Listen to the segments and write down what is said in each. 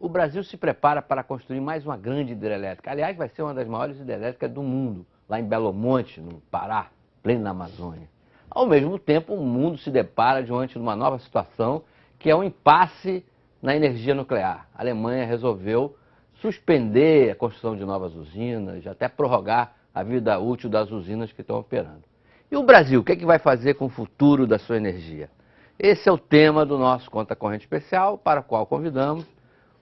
o Brasil se prepara para construir mais uma grande hidrelétrica. Aliás, vai ser uma das maiores hidrelétricas do mundo, lá em Belo Monte, no Pará, pleno na Amazônia. Ao mesmo tempo, o mundo se depara diante de uma nova situação, que é um impasse na energia nuclear. A Alemanha resolveu suspender a construção de novas usinas, até prorrogar a vida útil das usinas que estão operando. E o Brasil, o que é que vai fazer com o futuro da sua energia? Esse é o tema do nosso Conta Corrente Especial, para o qual convidamos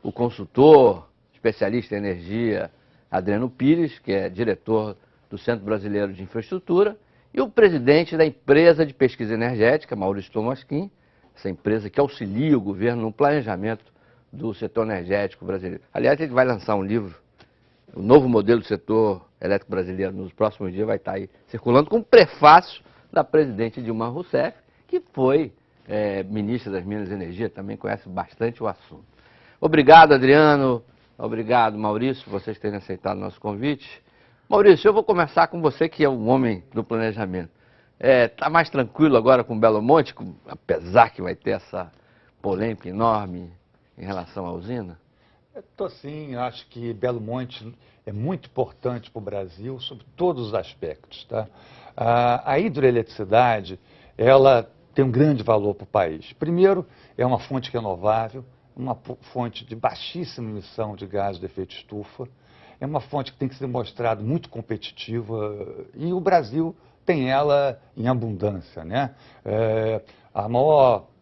o consultor, especialista em energia, Adriano Pires, que é diretor do Centro Brasileiro de Infraestrutura, e o presidente da empresa de pesquisa energética, Maurício Tolmasquim, essa empresa que auxilia o governo no planejamento do setor energético brasileiro. Aliás, ele vai lançar um livro, o novo modelo do setor elétrico brasileiro, nos próximos dias vai estar aí circulando, com um prefácio da presidente Dilma Rousseff, que foi ministra das Minas e Energia, também conhece bastante o assunto. Obrigado, Adriano. Obrigado, Maurício, por vocês terem aceitado o nosso convite. Maurício, eu vou começar com você, que é o homem do planejamento. Está mais tranquilo agora com Belo Monte, apesar que vai ter essa polêmica enorme em relação à usina? Estou sim, acho que Belo Monte é muito importante para o Brasil, sob todos os aspectos. Tá? A hidroeletricidade, ela tem um grande valor para o país. Primeiro, é uma fonte renovável, uma fonte de baixíssima emissão de gás de efeito estufa, é uma fonte que tem que ser mostrada muito competitiva e o Brasil tem ela em abundância, né? É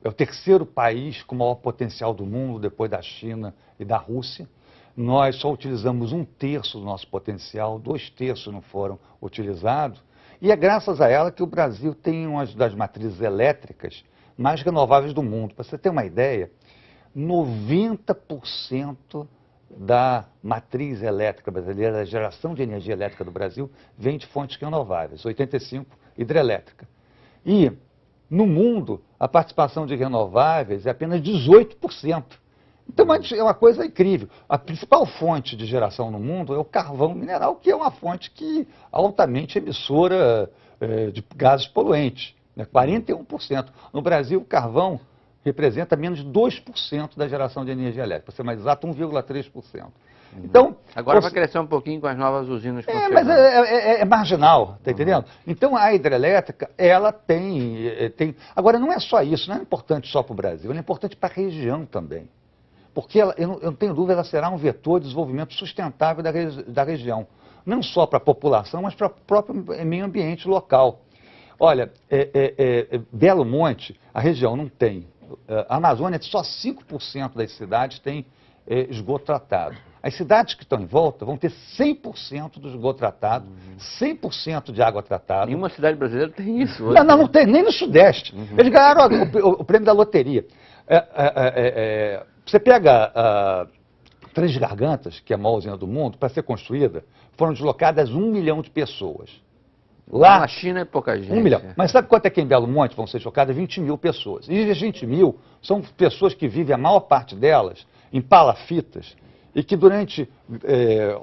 o terceiro país com o maior potencial do mundo, depois da China e da Rússia. Nós só utilizamos 1/3 do nosso potencial, 2/3 não foram utilizados. E é graças a ela que o Brasil tem uma das matrizes elétricas mais renováveis do mundo. Para você ter uma ideia, 90% da matriz elétrica brasileira, da geração de energia elétrica do Brasil, vem de fontes renováveis, 85% hidrelétrica. E, no mundo, a participação de renováveis é apenas 18%. Então, é uma coisa incrível. A principal fonte de geração no mundo é o carvão mineral, que é uma fonte que altamente emissora de gases poluentes, né? 41%. No Brasil, o carvão representa menos de 2% da geração de energia elétrica, para ser mais exato, 1,3%. Então, agora vai crescer um pouquinho com as novas usinas que mas é marginal, tá entendendo? Então, a hidrelétrica, ela tem... Agora, não é só isso, não é importante só para o Brasil, ela é importante para a região também. Porque eu não tenho dúvida, ela será um vetor de desenvolvimento sustentável da região. Não só para a população, mas para o próprio meio ambiente local. Olha, Belo Monte, a região não tem. A Amazônia, só 5% das cidades tem esgoto tratado. As cidades que estão em volta vão ter 100% do esgoto tratado, 100% de água tratada. Nenhuma cidade brasileira tem isso hoje. Não tem, nem no Sudeste. Eles ganharam o prêmio da loteria. Você pega Três Gargantas, que é a maior usina do mundo, para ser construída, foram deslocadas 1 milhão de pessoas. Lá, na China é pouca gente. 1 milhão. Mas sabe quanto é que em Belo Monte vão ser deslocadas? 20 mil pessoas. E as 20 mil são pessoas que vivem, a maior parte delas, em palafitas, e que durante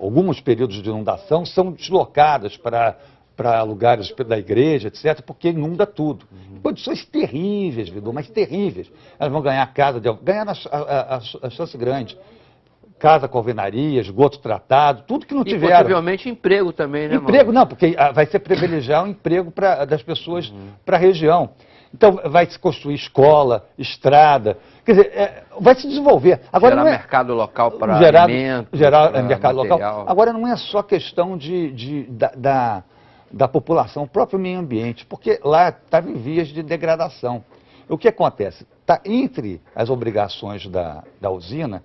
alguns períodos de inundação são deslocadas para lugares da igreja, etc., porque inunda tudo. Condições terríveis, Vidu, mas terríveis. Elas vão ganhar casa, ganhar a chance grande. Casa com alvenaria, esgoto tratado, tudo que não tiveram. E possivelmente emprego também, né, Emprego, Mauro? não, porque vai ser privilegiar o emprego das pessoas para a região. Então, vai se construir escola, estrada, quer dizer, vai se desenvolver. Agora, gerar não mercado local para alimentos, gerar para mercado material. local. Agora, não é só questão da população, o próprio meio ambiente, porque lá estava em vias de degradação. O que acontece? Está entre as obrigações da usina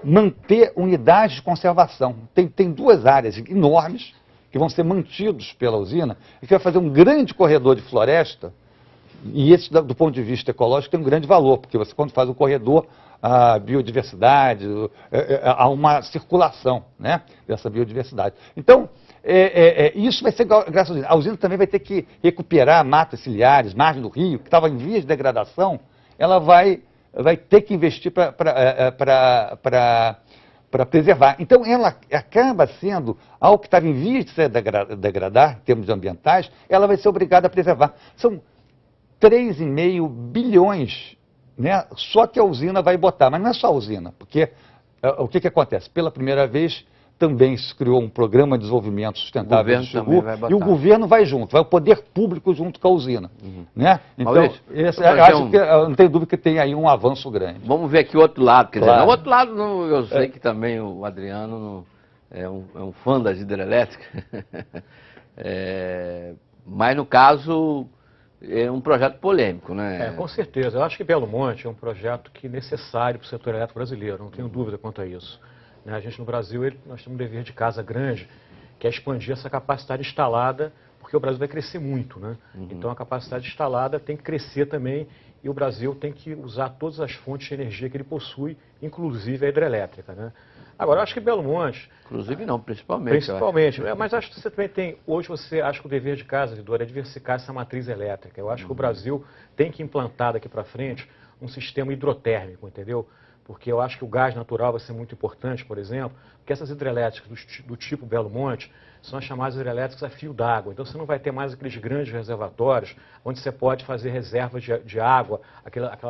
manter unidades de conservação. Tem duas áreas enormes que vão ser mantidos pela usina e que vai fazer um grande corredor de floresta. E esse, do ponto de vista ecológico, tem um grande valor, porque você, quando faz o corredor, a biodiversidade, há uma circulação, né, dessa biodiversidade. Então, isso vai ser graças à usina. A usina também vai ter que recuperar matas ciliares, margem do rio, que estava em vias de degradação, ela vai ter que investir para preservar. Então, ela acaba sendo algo que estava em vias de se degradar, em termos ambientais, ela vai ser obrigada a preservar. São 3,5 bilhões, né, só que a usina vai botar, mas não é só a usina, porque o que acontece? Pela primeira vez, também se criou um programa de desenvolvimento sustentável do Xingu, e o governo vai junto, vai o poder público junto com a usina. Né? Então, eu não tenho dúvida que tem aí um avanço grande. Vamos ver aqui o outro lado. Quer dizer, o outro lado, eu sei que também o Adriano é um fã das hidrelétricas, mas no caso é um projeto polêmico, né? Com certeza. Eu acho que Belo Monte é um projeto que é necessário para o setor elétrico brasileiro, não tenho dúvida quanto a isso. A gente no Brasil, nós temos um dever de casa grande, que é expandir essa capacidade instalada, porque o Brasil vai crescer muito, né? Então a capacidade instalada tem que crescer também e o Brasil tem que usar todas as fontes de energia que ele possui, inclusive a hidrelétrica, né? Agora, eu acho que Belo Monte... Inclusive não, principalmente. Principalmente. Mas acho que você também tem... Hoje você acha que o dever de casa, Vidor, é diversificar essa matriz elétrica. Eu acho que o Brasil tem que implantar daqui para frente um sistema hidrotérmico, entendeu? Porque eu acho que o gás natural vai ser muito importante, por exemplo, porque essas hidrelétricas do tipo Belo Monte são as chamadas hidrelétricas a fio d'água. Então você não vai ter mais aqueles grandes reservatórios onde você pode fazer reservas de água,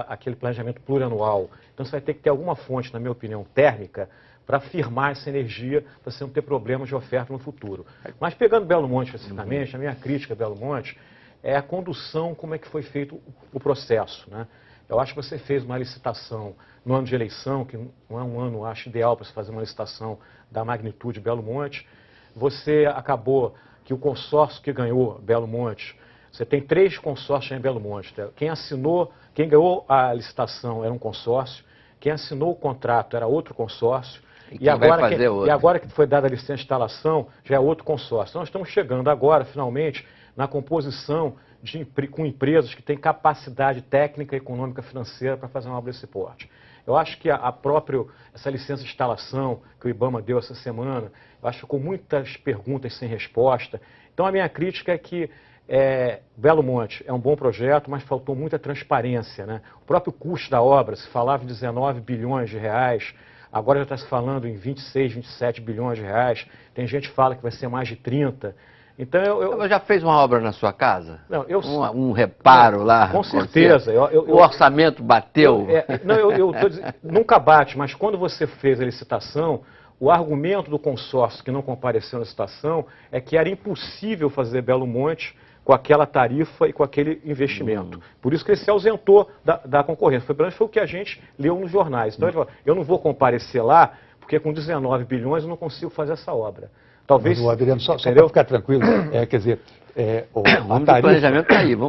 aquele planejamento plurianual. Então você vai ter que ter alguma fonte, na minha opinião, térmica, para firmar essa energia, para você não ter problemas de oferta no futuro. Mas pegando Belo Monte especificamente, a minha crítica a Belo Monte é a condução, como é que foi feito o processo, né? Eu acho que você fez uma licitação no ano de eleição, que não é um ano, acho, ideal para se fazer uma licitação da magnitude Belo Monte. Você acabou que o consórcio que ganhou Belo Monte, você tem 3 consórcios em Belo Monte. Quem ganhou a licitação era um consórcio, quem assinou o contrato era outro consórcio, e agora que foi dada a licença de instalação, já é outro consórcio. Nós estamos chegando agora, finalmente, na composição com empresas que têm capacidade técnica, econômica, financeira para fazer uma obra desse porte. Eu acho que essa licença de instalação que o IBAMA deu essa semana, eu acho que com muitas perguntas sem resposta. Então a minha crítica é que Belo Monte é um bom projeto, mas faltou muita transparência, né? O próprio custo da obra, se falava em 19 bilhões de reais, agora já está se falando em 26, 27 bilhões de reais. Tem gente que fala que vai ser mais de 30. Então Você já fez uma obra na sua casa? Não, um reparo lá? Com certeza. O orçamento bateu? Nunca bate, mas quando você fez a licitação, o argumento do consórcio que não compareceu na licitação é que era impossível fazer Belo Monte com aquela tarifa e com aquele investimento. Por isso que ele se ausentou da concorrência. Pelo menos foi o que a gente leu nos jornais. Então ele falou, eu não vou comparecer lá, porque com 19 bilhões eu não consigo fazer essa obra. Talvez, mas, Adriano, só para ficar tranquilo, quer dizer,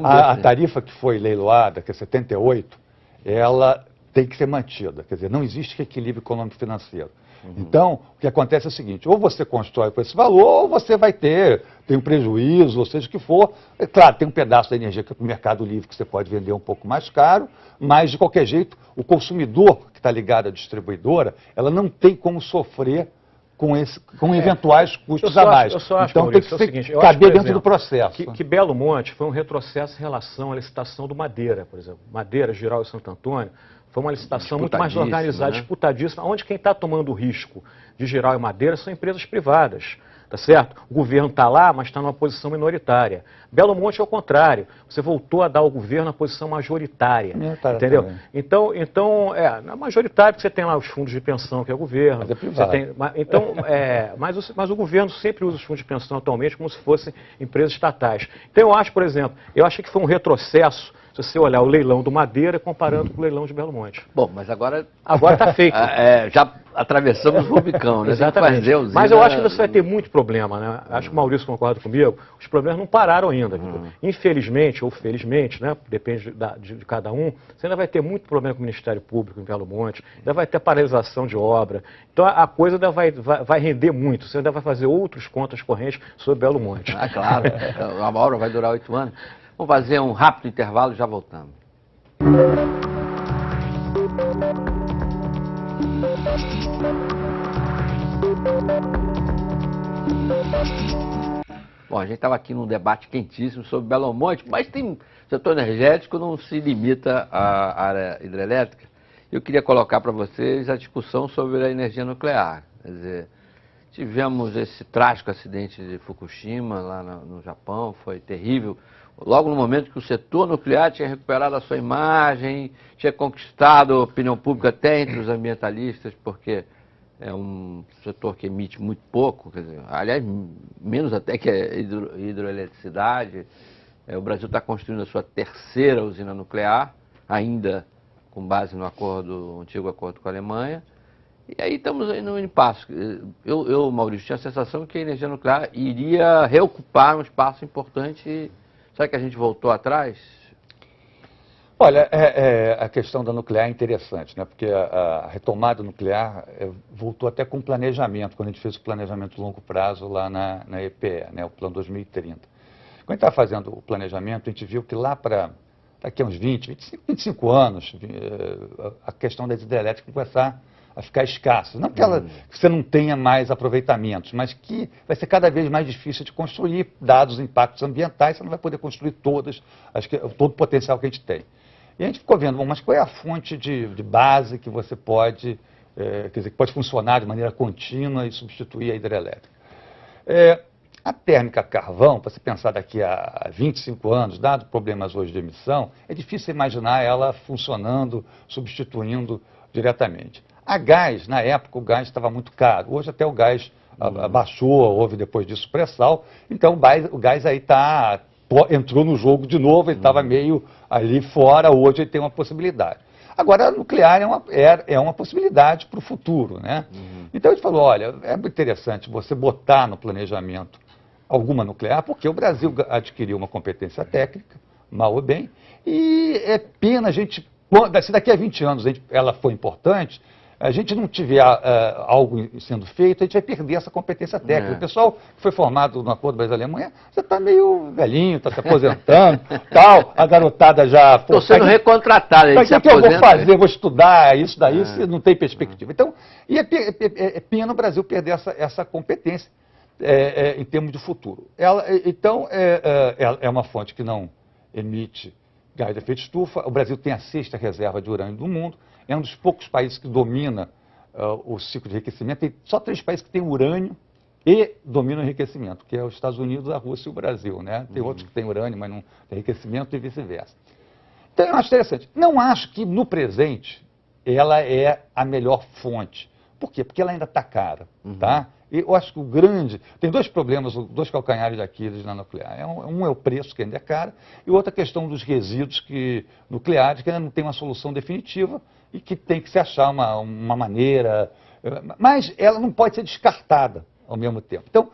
a tarifa que foi leiloada, que é 78, ela tem que ser mantida. Quer dizer, não existe equilíbrio econômico-financeiro. Então, o que acontece é o seguinte, ou você constrói com esse valor, ou você vai ter um prejuízo, ou seja o que for. É claro, tem um pedaço da energia que é para o mercado livre que você pode vender um pouco mais caro, mas, de qualquer jeito, o consumidor que está ligado à distribuidora, ela não tem como sofrer com eventuais custos a mais. Então tem que caber dentro do processo. Que Belo Monte foi um retrocesso em relação à licitação do Madeira, por exemplo. Madeira, Giral e Santo Antônio, foi uma licitação muito mais organizada, disputadíssima, onde quem está tomando o risco de Giral e Madeira são empresas privadas. Tá certo? O governo está lá, mas está numa posição minoritária. Belo Monte é o contrário. Você voltou a dar ao governo a posição majoritária. Entendeu? Então, na majoritária, porque você tem lá os fundos de pensão, que é o governo. Mas é privado. Mas o governo sempre usa os fundos de pensão atualmente como se fossem empresas estatais. Então eu acho, por exemplo, que foi um retrocesso se você olhar o leilão do Madeira comparando com o leilão de Belo Monte. Bom, mas agora está feito. Já atravessamos o Rubicão, né? Exatamente. Mas eu acho que você vai ter muito problema, né? Acho que o Maurício concorda comigo. Os problemas não pararam ainda. Infelizmente ou felizmente, né? Depende de cada um, você ainda vai ter muito problema com o Ministério Público em Belo Monte, ainda vai ter paralisação de obra. Então a coisa ainda vai render muito. Você ainda vai fazer outras contas correntes sobre Belo Monte. Ah, claro. A obra vai durar 8 anos. Vamos fazer um rápido intervalo e já voltamos. Bom, a gente estava aqui num debate quentíssimo sobre Belo Monte, mas o setor energético não se limita à área hidrelétrica. Eu queria colocar para vocês a discussão sobre a energia nuclear. Quer dizer, tivemos esse trágico acidente de Fukushima lá no Japão, foi terrível. Logo no momento que o setor nuclear tinha recuperado a sua imagem, tinha conquistado a opinião pública até entre os ambientalistas, porque é um setor que emite muito pouco, quer dizer, aliás, menos até que a hidroeletricidade. O Brasil está construindo a sua terceira usina nuclear, ainda com base no antigo acordo com a Alemanha. E aí estamos aí no impasse. Maurício, tinha a sensação que a energia nuclear iria reocupar um espaço importante. Será que a gente voltou atrás? Olha, a questão da nuclear é interessante, né? Porque a retomada nuclear voltou até com planejamento, quando a gente fez o planejamento de longo prazo lá na EPE, né? O Plano 2030. Quando a gente estava fazendo o planejamento, a gente viu que lá para daqui a uns 25 anos, a questão das hidrelétricas vai começar a ficar escassa. Não que você não tenha mais aproveitamentos, mas que vai ser cada vez mais difícil de construir, dados os impactos ambientais, você não vai poder construir todo o potencial que a gente tem. E a gente ficou vendo, bom, mas qual é a fonte de base que você pode, quer dizer, que pode funcionar de maneira contínua e substituir a hidrelétrica? A térmica a carvão, para você pensar daqui a 25 anos, dado problemas hoje de emissão, é difícil imaginar ela funcionando, substituindo diretamente. A gás, na época, o gás estava muito caro. Hoje até o gás abaixou, houve depois disso pré-sal. Então o gás aí entrou no jogo de novo, ele estava meio ali fora, hoje ele tem uma possibilidade. Agora, a nuclear é uma possibilidade para o futuro, né? Então a gente falou, olha, é muito interessante você botar no planejamento alguma nuclear, porque o Brasil adquiriu uma competência técnica, mal ou bem, e é pena a gente, se daqui a 20 anos ela for importante, a gente não tiver algo sendo feito, a gente vai perder essa competência técnica. O pessoal que foi formado no Acordo Brasil-Alemanha já está meio velhinho, está se aposentando, tal, a garotada já... Estou sendo recontratado, o que eu vou fazer? Vou estudar isso daí, se não tem perspectiva. Então, e é pena o Brasil perder essa competência em termos de futuro. Então, é uma fonte que não emite gás de efeito estufa. O Brasil tem a 6ª reserva de urânio do mundo. É um dos poucos países que domina o ciclo de enriquecimento. Tem só 3 países que têm urânio e dominam o enriquecimento, que é os Estados Unidos, a Rússia e o Brasil, né? Tem outros que têm urânio, mas não tem enriquecimento e vice-versa. Então, eu acho interessante. Não acho que, no presente, ela é a melhor fonte. Por quê? Porque ela ainda está cara, tá? E eu acho que tem 2 problemas, 2 calcanhares de Aquiles na nuclear. Um é o preço, que ainda é caro, e outra a questão dos resíduos nucleares, que ainda não tem uma solução definitiva e que tem que se achar uma maneira. Mas ela não pode ser descartada ao mesmo tempo. Então,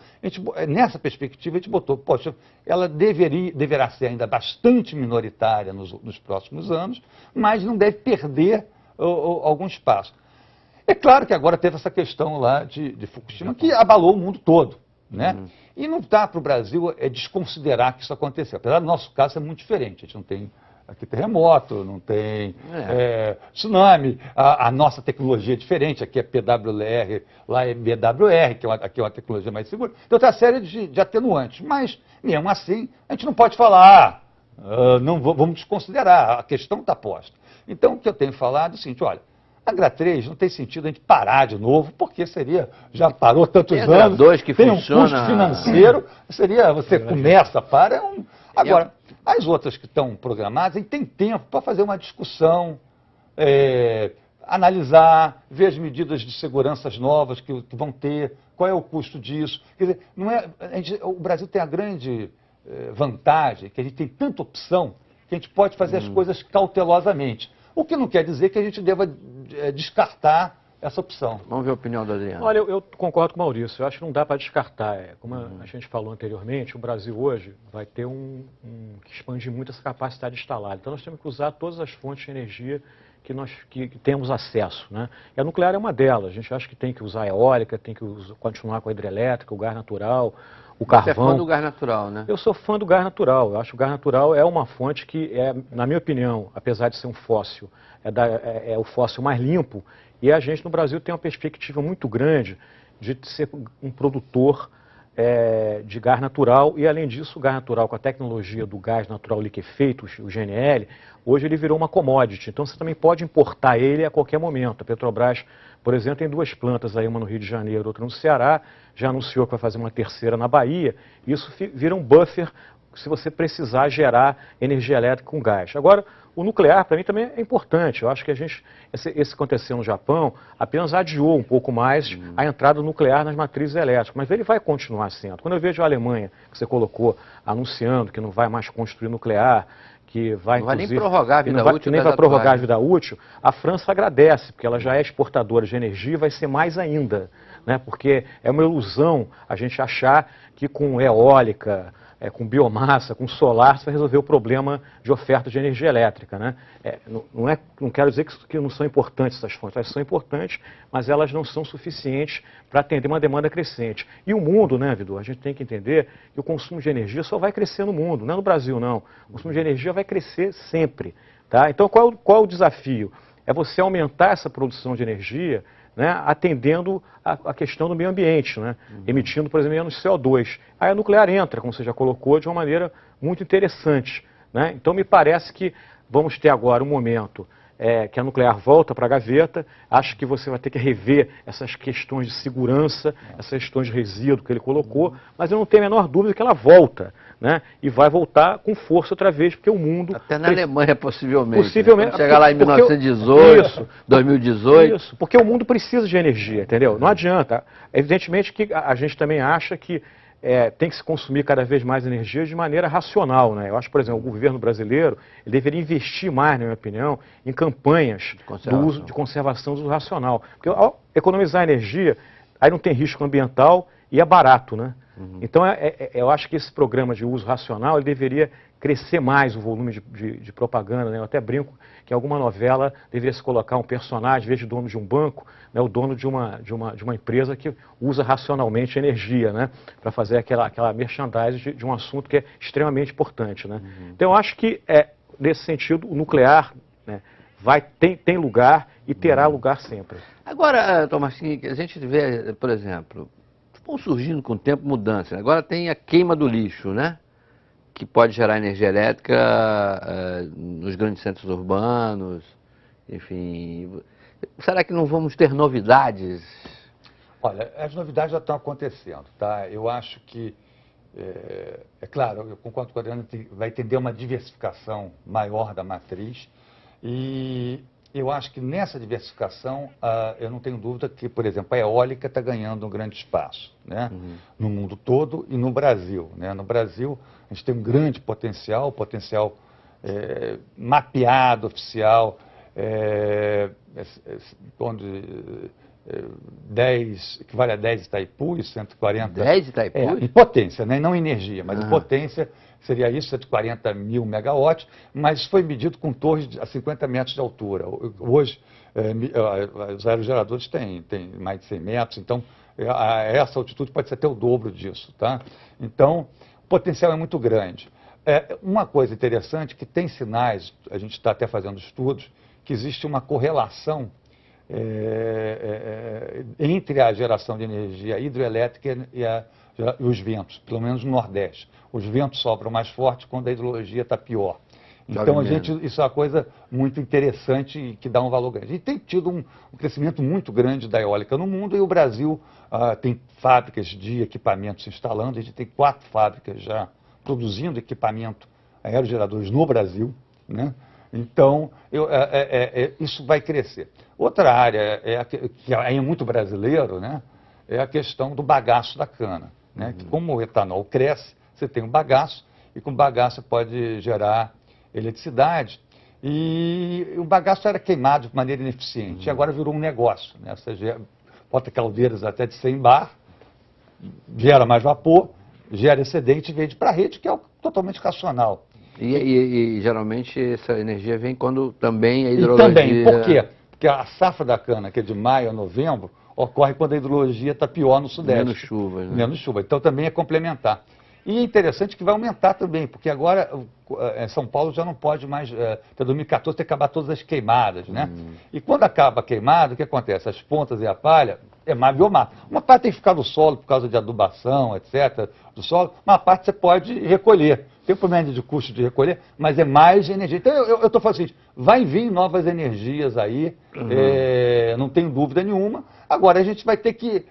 nessa perspectiva, a gente botou, poxa, ela deverá ser ainda bastante minoritária nos próximos anos, mas não deve perder algum espaço. É claro que agora teve essa questão lá de Fukushima, que abalou o mundo todo, né? E não dá para o Brasil desconsiderar que isso aconteceu. Apesar do nosso caso ser muito diferente. A gente não tem aqui terremoto, não tem tsunami. A nossa tecnologia é diferente. Aqui é PWR, lá é BWR, que aqui é uma tecnologia mais segura. Então tem uma série de atenuantes. Mas, mesmo assim, a gente não pode falar, não vamos desconsiderar. A questão está posta. Então, o que eu tenho falado é o seguinte, olha, a Angra 3 não tem sentido a gente parar de novo, porque já parou tantos anos, tem um custo financeiro, você começa, para, Agora, as outras que estão programadas, a gente tem tempo para fazer uma discussão, analisar, ver as medidas de segurança novas que vão ter, qual é o custo disso. Quer dizer, o Brasil tem a grande vantagem, que a gente tem tanta opção, que a gente pode fazer as coisas cautelosamente. O que não quer dizer que a gente deva descartar essa opção. Vamos ver a opinião do Adriano. Olha, eu concordo com o Maurício. Eu acho que não dá para descartar. Como a gente falou anteriormente, o Brasil hoje vai ter que expandir muito essa capacidade instalada. Então nós temos que usar todas as fontes de energia que temos acesso, né? E a nuclear é uma delas. A gente acha que tem que usar a eólica, tem que continuar com a hidrelétrica, o gás natural, o carvão. Você é fã do gás natural, né? Eu sou fã do gás natural. Eu acho que o gás natural é uma fonte que na minha opinião, apesar de ser um fóssil, é o fóssil mais limpo. E a gente no Brasil tem uma perspectiva muito grande de ser um produtor de gás natural. E além disso, o gás natural, com a tecnologia do gás natural liquefeito, o GNL, hoje ele virou uma commodity. Então você também pode importar ele a qualquer momento. A Petrobras, por exemplo, tem 2 plantas aí, uma no Rio de Janeiro, outra no Ceará. Já anunciou que vai fazer uma terceira na Bahia. Isso vira um buffer se você precisar gerar energia elétrica com gás. Agora, O nuclear, para mim, também é importante. Eu acho que esse que aconteceu no Japão apenas adiou um pouco mais a entrada nuclear nas matrizes elétricas, mas ele vai continuar sendo. Quando eu vejo a Alemanha, que você colocou, anunciando que não vai mais construir nuclear, que vai, não vai nem prorrogar a vida útil, nem vai prorrogar a vida útil, a França agradece, porque ela já é exportadora de energia e vai ser mais ainda, né? Porque é uma ilusão a gente achar que com eólica, com biomassa, com solar, você vai resolver o problema de oferta de energia elétrica, né? Não quero dizer que não são importantes essas fontes, elas são importantes, mas elas não são suficientes para atender uma demanda crescente. E o mundo, né, Vidor, a gente tem que entender que o consumo de energia só vai crescer no mundo, não é no Brasil, não. O consumo de energia vai crescer sempre, tá? Então, qual é o desafio? É você aumentar essa produção de energia, né, atendendo a questão do meio ambiente, né, emitindo, por exemplo, menos CO2. Aí a nuclear entra, como você já colocou, de uma maneira muito interessante, né? Então me parece que vamos ter agora um momento que a nuclear volta para a gaveta. Acho que você vai ter que rever essas questões de segurança, essas questões de resíduo que ele colocou, mas eu não tenho a menor dúvida que ela volta, né? E vai voltar com força outra vez, porque o mundo... Até na Alemanha, possivelmente. Possivelmente. Né? Chegar lá em 1918, 2018... Isso, porque o mundo precisa de energia, entendeu? Não adianta. Evidentemente que a gente também acha que tem que se consumir cada vez mais energia de maneira racional, né? Eu acho, por exemplo, o governo brasileiro ele deveria investir mais, na minha opinião, em campanhas de conservação do uso racional. Porque ao economizar energia, aí não tem risco ambiental e é barato, né? Então, eu acho que esse programa de uso racional ele deveria crescer mais o volume de propaganda, né? Eu até brinco que em alguma novela deveria se colocar um personagem, em vez de dono de um banco, né, o dono de uma empresa que usa racionalmente energia, né, para fazer aquela merchandising de um assunto que é extremamente importante, né? Então, eu acho que, nesse sentido, o nuclear, né, tem lugar e terá lugar sempre. Agora, Tomassinho, a gente vê, por exemplo, vão surgindo com o tempo mudanças. Agora tem a queima do lixo, né? Que pode gerar energia elétrica nos grandes centros urbanos, enfim. Será que não vamos ter novidades? Olha, as novidades já estão acontecendo, tá? Eu acho que, claro, eu concordo com a Adriana, vai tender uma diversificação maior da matriz e eu acho que nessa diversificação, eu não tenho dúvida que, por exemplo, a eólica está ganhando um grande espaço, né? No mundo todo e no Brasil, né? No Brasil, a gente tem um grande potencial mapeado, oficial, equivale a 10 Itaipus, 140... 10 Itaipus? Em potência, né? Não em energia, mas em potência seria isso, 140 mil megawatts, mas foi medido com torres a 50 metros de altura. Hoje, os aerogeradores têm mais de 100 metros, então essa altitude pode ser até o dobro disso, tá? Então, o potencial é muito grande. Uma coisa interessante que tem sinais, a gente está até fazendo estudos, que existe uma correlação entre a geração de energia hidroelétrica e os ventos, pelo menos no Nordeste. Os ventos sopram mais forte quando a hidrologia está pior. Então, isso é uma coisa muito interessante e que dá um valor grande. E tem tido um crescimento muito grande da eólica no mundo e o Brasil tem fábricas de equipamentos se instalando. A gente tem 4 fábricas já produzindo equipamento aerogeradores no Brasil, né? Então, isso vai crescer. Outra área que é muito brasileiro, né, é a questão do bagaço da cana, né? Que como o etanol cresce, você tem um bagaço e com o bagaço pode gerar eletricidade. E o bagaço era queimado de maneira ineficiente e agora virou um negócio, né? Você bota caldeiras até de 100 bar, gera mais vapor, gera excedente e vende para a rede, que é totalmente racional. E geralmente essa energia vem quando também a hidrologia... E também, por quê? Porque a safra da cana, que é de maio a novembro, ocorre quando a hidrologia está pior no sudeste. Menos chuva, né? Menos chuva. Então também é complementar. E é interessante que vai aumentar também, porque agora São Paulo já não pode mais, até 2014, ter que acabar todas as queimadas, né? E quando acaba a queimada, o que acontece? As pontas e a palha é mais biomassa. Uma parte tem que ficar no solo por causa de adubação, etc., do solo, uma parte você pode recolher. Tem um problema de custo de recolher, mas é mais energia. Então eu estou falando assim, vai vir novas energias aí, não tenho dúvida nenhuma. Agora a gente vai ter que,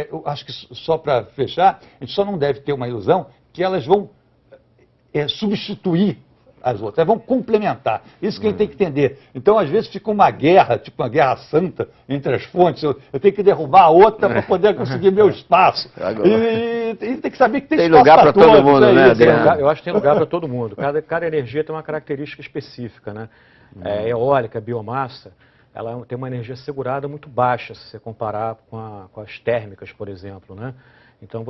eu acho que só para fechar, a gente só não deve ter uma ilusão que elas vão substituir as outras, elas vão complementar. Isso que a gente tem que entender. Então, às vezes, fica uma guerra, tipo uma guerra santa entre as fontes. Eu tenho que derrubar a outra para poder conseguir meu espaço. E tem que saber que tem espaço lugar para todo mundo, né, Adriano? Eu acho que tem lugar para todo mundo. Cada energia tem uma característica específica, né? Eólica, biomassa, ela tem uma energia segurada muito baixa, se você comparar com as térmicas, por exemplo, né? Então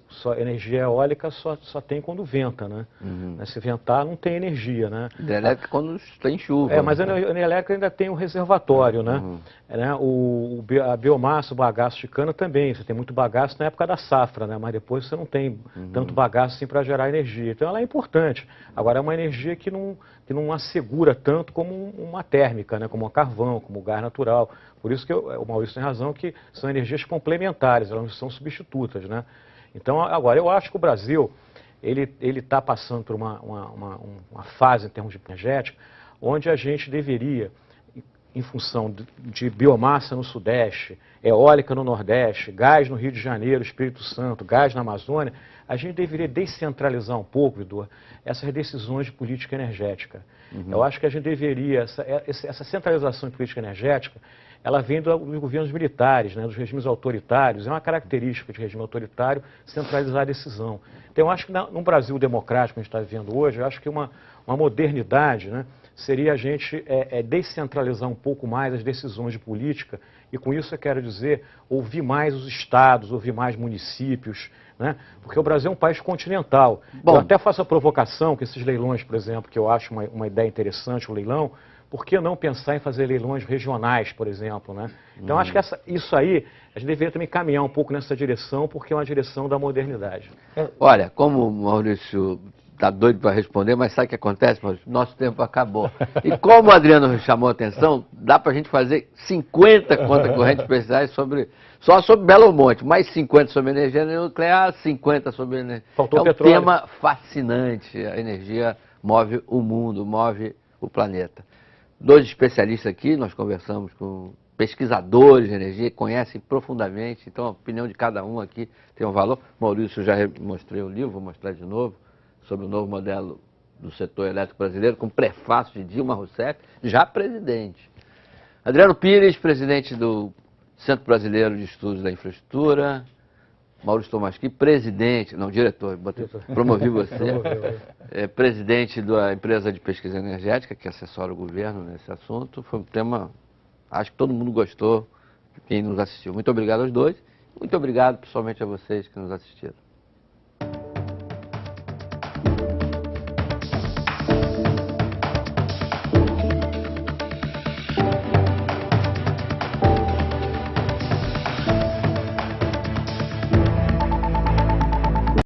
sua energia eólica só tem quando venta, né? Se ventar não tem energia, né? Hidrelétrica quando tem chuva. Mas a energia elétrica ainda tem um reservatório, né? A biomassa, o bagaço de cana também, você tem muito bagaço na época da safra, né? Mas depois você não tem tanto bagaço assim para gerar energia. Então ela é importante. Agora é uma energia que não assegura tanto como uma térmica, né? Como o carvão, como o gás natural. Por isso que o Maurício tem razão que são energias complementares, elas não são substitutas, né? Então, agora, eu acho que o Brasil, ele está passando por uma fase em termos de energética, onde a gente deveria, em função de biomassa no Sudeste, eólica no Nordeste, gás no Rio de Janeiro, Espírito Santo, gás na Amazônia, a gente deveria descentralizar um pouco, Vidor, essas decisões de política energética. Eu acho que a gente deveria, essa centralização de política energética, ela vem dos governos militares, né, dos regimes autoritários. É uma característica de regime autoritário centralizar a decisão. Então, eu acho que no Brasil democrático que a gente está vivendo hoje, eu acho que uma modernidade, né, seria a gente descentralizar um pouco mais as decisões de política, e com isso eu quero dizer, ouvir mais os estados, ouvir mais municípios, né, porque o Brasil é um país continental. Bom, eu até faço a provocação que esses leilões, por exemplo, que eu acho uma ideia interessante, o leilão, por que não pensar em fazer leilões regionais, por exemplo, né? Então, acho que isso aí, a gente deveria também caminhar um pouco nessa direção, porque é uma direção da modernidade. Olha, como o Maurício está doido para responder, mas sabe o que acontece, Maurício? Nosso tempo acabou. E como o Adriano chamou a atenção, dá para a gente fazer 50 contas correntes especiais só sobre Belo Monte, mais 50 sobre energia nuclear, 50 sobre energia... Faltou petróleo. Um tema fascinante. A energia move o mundo, move o planeta. Dois especialistas aqui, nós conversamos com pesquisadores de energia, conhecem profundamente, então a opinião de cada um aqui tem um valor. Maurício, já mostrei o livro, vou mostrar de novo, sobre o novo modelo do setor elétrico brasileiro, com prefácio de Dilma Rousseff, já presidente. Adriano Pires, presidente do Centro Brasileiro de Estudos da Infraestrutura. Maurício Tomaschi, diretor, promovi você, presidente da empresa de pesquisa energética, que assessora o governo nesse assunto. Foi um tema, acho que todo mundo gostou, quem nos assistiu. Muito obrigado aos dois, muito obrigado pessoalmente a vocês que nos assistiram.